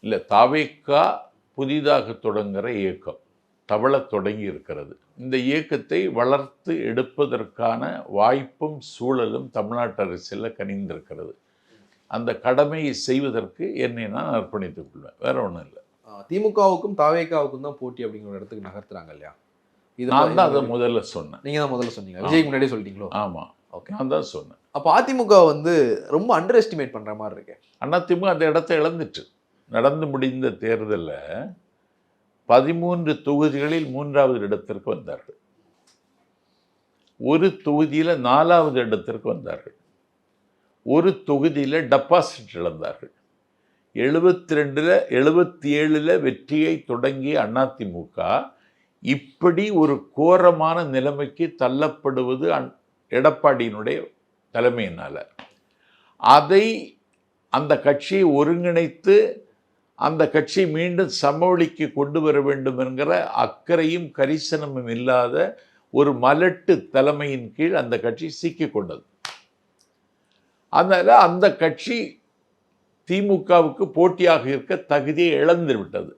இல்லை, தாவேக்கா புதிதாக தொடங்குகிற இயக்கம் தவளத் தொடங்கி இருக்கிறது. இந்த இயக்கத்தை வளர்த்து எடுப்பதற்கான வாய்ப்பும் சூழலும் தமிழ்நாட்டு அரசியலில் கனிந்திருக்கிறது. அந்த கடமையை செய்வதற்கு என்னை நான் அர்ப்பணித்துக் கொள்வேன், வேற ஒன்றும் இல்லை. திமுகவுக்கும் தாவேக்காவுக்கும் தான் போட்டி அப்படிங்கிற இடத்துக்கு நகர்த்துறாங்க இல்லையா? இது நான் தான் அதை முதல்ல சொன்னேன். நீங்க தான் முதல்ல சொன்னீங்க, விஜய்க்கு முன்னாடியே சொல்லிட்டீங்களோ? ஆமா, ஓகே, நான் தான் சொன்னேன். அப்போ அதிமுக வந்து ரொம்ப அண்டர் எஸ்டிமேட் பண்ற மாதிரி இருக்கு. அதிமுக அந்த இடத்தை இழந்துட்டு. நடந்து முடிந்த தேர்தலில் 13 தொகுதிகளில் 3வது இடத்திற்கு வந்தார்கள். ஒரு தொகுதியில் 4வது இடத்திற்கு வந்தார்கள். ஒரு தொகுதியில் டெபாசிட் இழந்தார்கள். 72ல் 77ல் வெற்றியை தொடங்கிய அதிமுக இப்படி ஒரு கோரமான நிலைமைக்கு தள்ளப்படுவது எடப்பாடியினுடைய தலைமையினால். அதை அந்த கட்சியை ஒருங்கிணைத்து அந்த கட்சியை மீண்டும் சமவெளிக்கு கொண்டு வர வேண்டும் என்கிற அக்கறையும் கரிசனமும் இல்லாத ஒரு மலட்டு தலைமையின் கீழ் அந்த கட்சி சிக்கிக் கொண்டது. அதனால் அந்த கட்சி திமுகவுக்கு போட்டியாக இருக்க தகுதியை இழந்து விட்டது.